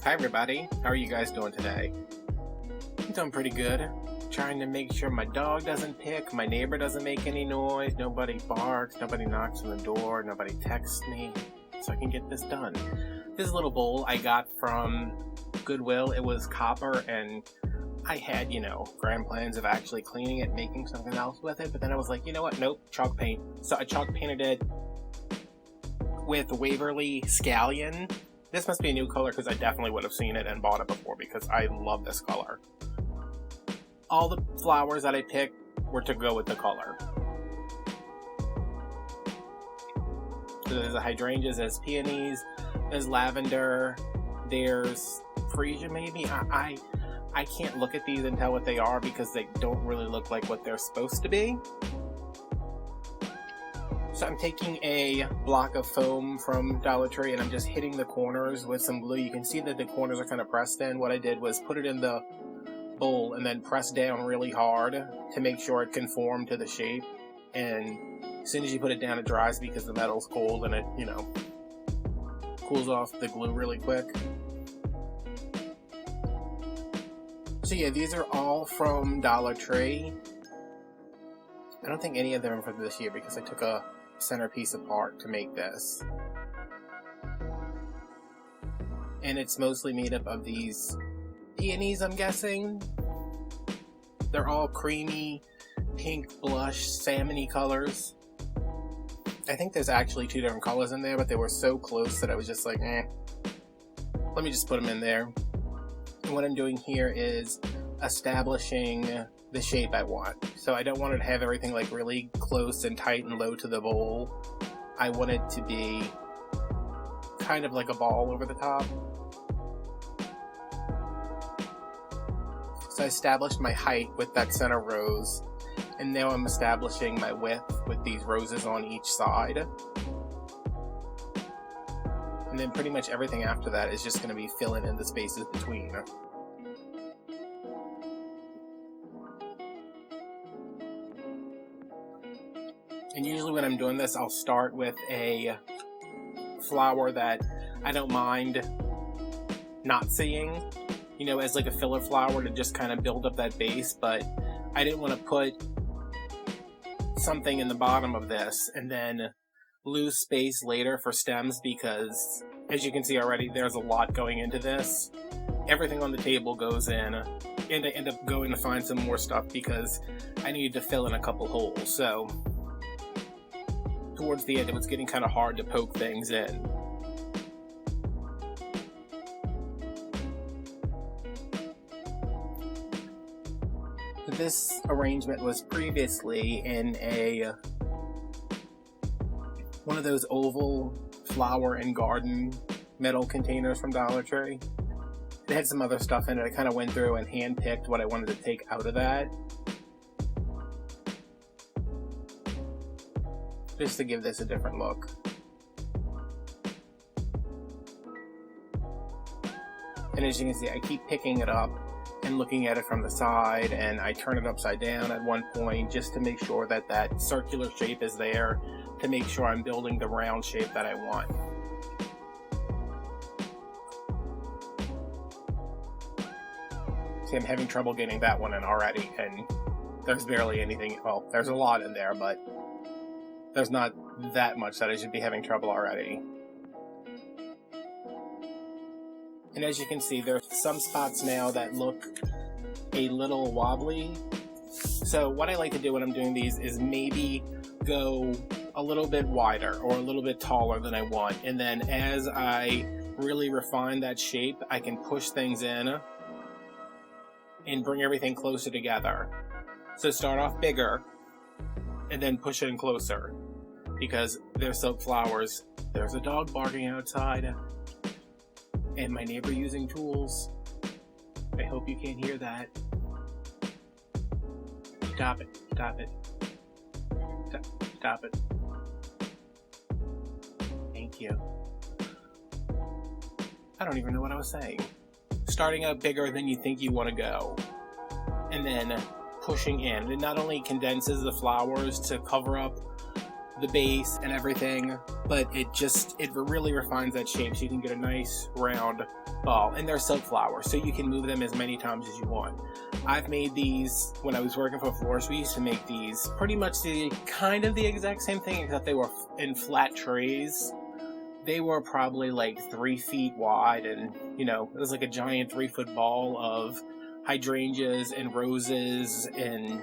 Hi everybody, how are you guys doing today? I'm doing pretty good. Trying to make sure my dog doesn't pick, my neighbor doesn't make any noise, nobody barks, nobody knocks on the door, nobody texts me, so I can get this done. This little bowl I got from Goodwill. It was copper and I had, grand plans of actually cleaning it, making something else with it, but then I was like, you know what, nope, chalk paint. So I chalk painted it with Waverly Scallion. This must be a new color because I definitely would have seen it and bought it before because I love this color. All the flowers that I picked were to go with the color. So there's the hydrangeas, there's peonies, there's lavender, there's freesia maybe. I can't look at these and tell what they are because they don't really look like what they're supposed to be. So I'm taking a block of foam from Dollar Tree and I'm just hitting the corners with some glue. You can see that the corners are kind of pressed in. What I did was put it in the bowl and then press down really hard to make sure it conformed to the shape. And as soon as you put it down, it dries because the metal's cold and it, cools off the glue really quick. So yeah, these are all from Dollar Tree. I don't think any of them are for this year because I took a centerpiece apart to make this. And it's mostly made up of these peonies, I'm guessing. They're all creamy, pink, blush, salmon-y colors. I think there's actually 2 different colors in there, but they were so close that I was just like, let me just put them in there. And what I'm doing here is establishing the shape I want. So I don't want it to have everything like really close and tight and low to the bowl. I want it to be kind of like a ball over the top. So I established my height with that center rose, and now I'm establishing my width with these roses on each side. And then pretty much everything after that is just going to be filling in the spaces between. And usually when I'm doing this, I'll start with a flower that I don't mind not seeing, as like a filler flower to just kind of build up that base, but I didn't want to put something in the bottom of this and then lose space later for stems because, as you can see already, there's a lot going into this. Everything on the table goes in, and I end up going to find some more stuff because I needed to fill in a couple holes, so towards the end it was getting kind of hard to poke things in. This arrangement was previously in one of those oval flower and garden metal containers from Dollar Tree. It had some other stuff in it. I kind of went through and hand-picked what I wanted to take out of that, just to give this a different look. And as you can see, I keep picking it up and looking at it from the side, and I turn it upside down at one point just to make sure that that circular shape is there, to make sure I'm building the round shape that I want. See, I'm having trouble getting that one in already, and there's barely anything, well, there's a lot in there, but there's not that much that I should be having trouble already. And as you can see, there's some spots now that look a little wobbly. So what I like to do when I'm doing these is maybe go a little bit wider or a little bit taller than I want. And then as I really refine that shape, I can push things in and bring everything closer together. So start off bigger and then push it in closer, because there's some flowers. There's a dog barking outside and my neighbor using tools. I hope you can't hear that. Stop it, stop it. Stop it. Thank you. I don't even know what I was saying. Starting out bigger than you think you want to go, and then pushing in. It not only condenses the flowers to cover up the base and everything, but it really refines that shape so you can get a nice round ball. And they're silk flowers, so you can move them as many times as you want. I've made these when I was working for Florals. We used to make these pretty much the exact same thing, except they were in flat trays. They were probably like 3 feet wide, and it was like a giant 3-foot ball of hydrangeas and roses, and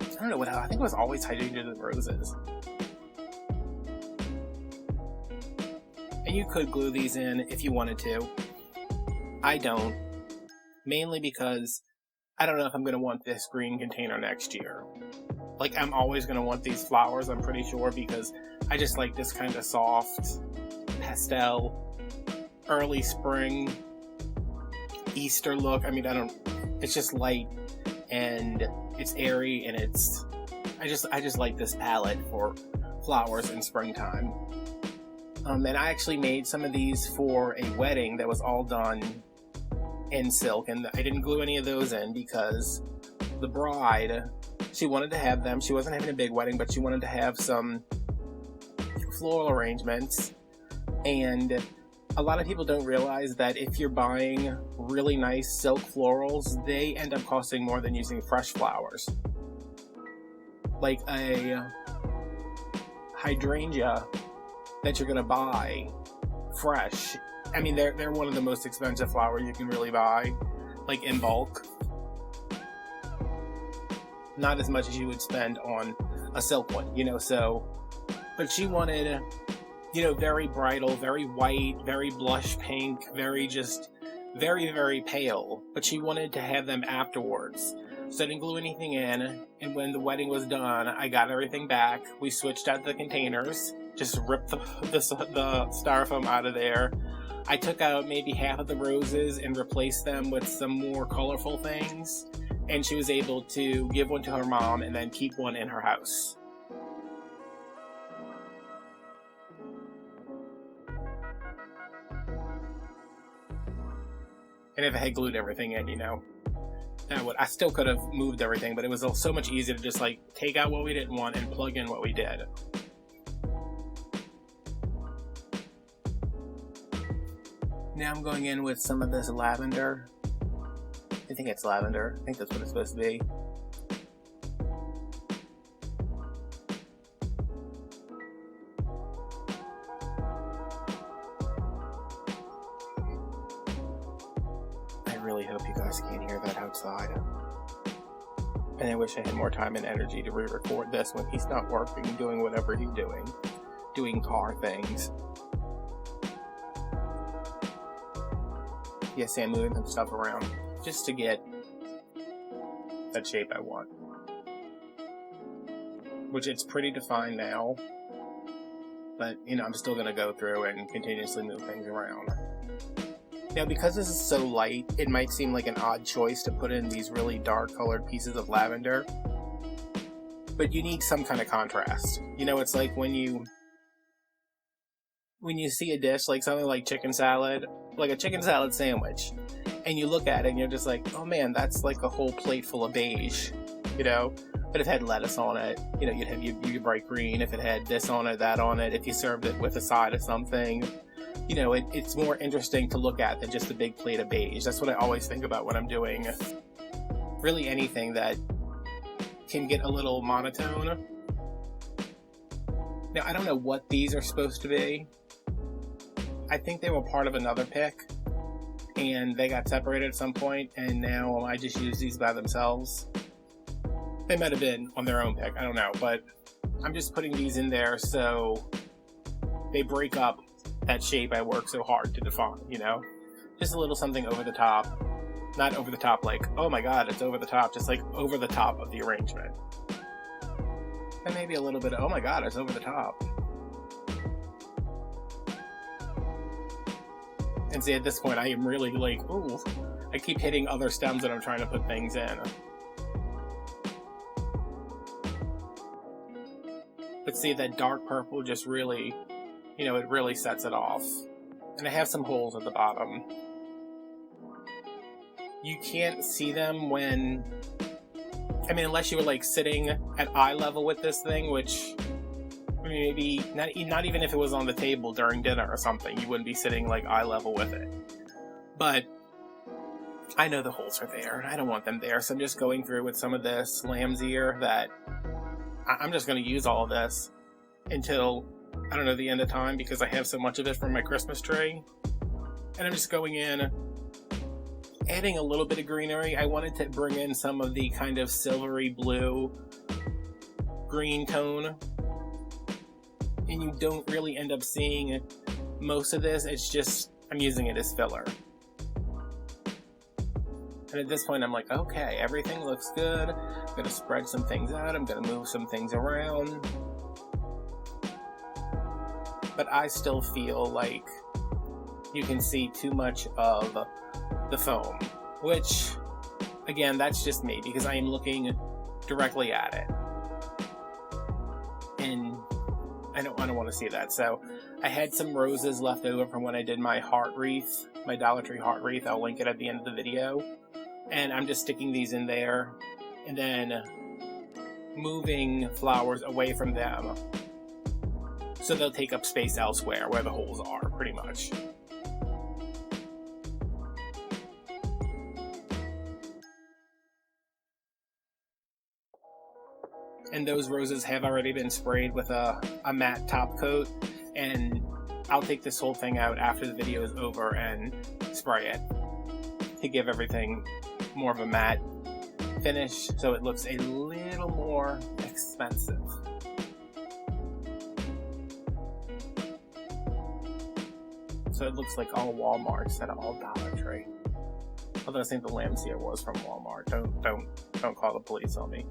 I don't know what else. I think it was always hydrangeas and roses. And you could glue these in if you wanted to. I don't. Mainly because I don't know if I'm going to want this green container next year. Like, I'm always going to want these flowers, I'm pretty sure, because I just like this kind of soft pastel, early spring, Easter look. I mean, it's just light and it's airy, and I just like this palette for flowers in springtime. And I actually made some of these for a wedding that was all done in silk, and I didn't glue any of those in because the bride, she wanted to have them. She wasn't having a big wedding, but she wanted to have some floral arrangements. And a lot of people don't realize that if you're buying really nice silk florals, they end up costing more than using fresh flowers. Like a hydrangea that you're gonna buy fresh, I mean, they're one of the most expensive flowers you can really buy, like in bulk. Not as much as you would spend on a silk one, so. But she wanted, very bridal, very white, very blush pink, very, very pale. But she wanted to have them afterwards. So I didn't glue anything in. And when the wedding was done, I got everything back. We switched out the containers, just ripped the styrofoam out of there. I took out maybe half of the roses and replaced them with some more colorful things. And she was able to give one to her mom and then keep one in her house. And if I had glued everything in, I still could have moved everything, but it was so much easier to just take out what we didn't want and plug in what we did. Now I'm going in with some of this lavender. I think it's lavender. I think that's what it's supposed to be. I really hope you guys can't hear that outside. And I wish I had more time and energy to re-record this when he's not working, doing whatever he's doing car things. Yeah, see, I'm moving some stuff around just to get that shape I want. Which it's pretty defined now, but I'm still going to go through and continuously move things around. Now, because this is so light, it might seem like an odd choice to put in these really dark colored pieces of lavender, but you need some kind of contrast. It's like when you see a dish, like something like chicken salad, like a chicken salad sandwich, and you look at it and you're just like, oh man, that's like a whole plate full of beige, But if it had lettuce on it, you'd have your bright green. If it had this on it, that on it, if you served it with a side of something, it's more interesting to look at than just a big plate of beige. That's what I always think about when I'm doing really anything that can get a little monotone. Now, I don't know what these are supposed to be. I think they were part of another pick, and they got separated at some point, and now I just use these by themselves. They might have been on their own pick, I don't know, but I'm just putting these in there so they break up that shape I work so hard to define, Just a little something over the top. Not over the top like, oh my god, it's over the top, just like over the top of the arrangement. And maybe a little bit of, oh my god, it's over the top. And see, at this point, I am really ooh, I keep hitting other stems that I'm trying to put things in. But see, that dark purple just really, it really sets it off. And I have some holes at the bottom. You can't see them unless you were sitting at eye level with this thing, which I mean, maybe not even if it was on the table during dinner or something, you wouldn't be sitting like eye level with it. But I know the holes are there, and I don't want them there, so I'm just going through with some of this lamb's ear that I'm just going to use all of this until, I don't know, the end of time, because I have so much of it from my Christmas tree. And I'm just going in, adding a little bit of greenery. I wanted to bring in some of the kind of silvery blue green tone, and you don't really end up seeing most of this. It's just, I'm using it as filler. And at this point, I'm like, okay, everything looks good. I'm going to spread some things out. I'm going to move some things around. But I still feel like you can see too much of the foam. Which, again, that's just me, because I am looking directly at it. And I don't want to see that. So I had some roses left over from when I did my heart wreath, my Dollar Tree heart wreath. I'll link it at the end of the video. And I'm just sticking these in there and then moving flowers away from them so they'll take up space elsewhere where the holes are, pretty much. And those roses have already been sprayed with a matte top coat, and I'll take this whole thing out after the video is over and spray it to give everything more of a matte finish, so it looks a little more expensive. So it looks like all Walmart instead of all Dollar Tree. Although I think the lamb's ear was from Walmart. Don't call the police on me.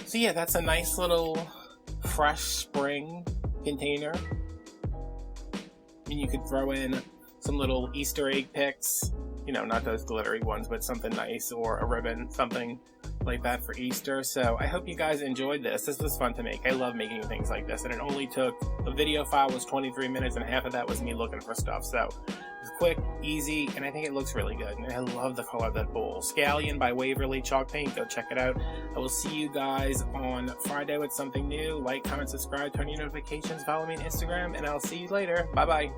So yeah, that's a nice little fresh spring container. And you could throw in some little Easter egg picks. You know, not those glittery ones, but something nice, or a ribbon, something like that for Easter. So I hope you guys enjoyed this. This was fun to make. I love making things like this, and it only took, the video file was 23 minutes, and half of that was me looking for stuff. So it's quick, easy, and I think it looks really good. And I love the color of that bowl. Scallion by Waverly chalk paint. Go check it out. I will see you guys on Friday with something new. Like, comment, subscribe, turn on your notifications, follow me on Instagram, and I'll see you later. Bye-bye.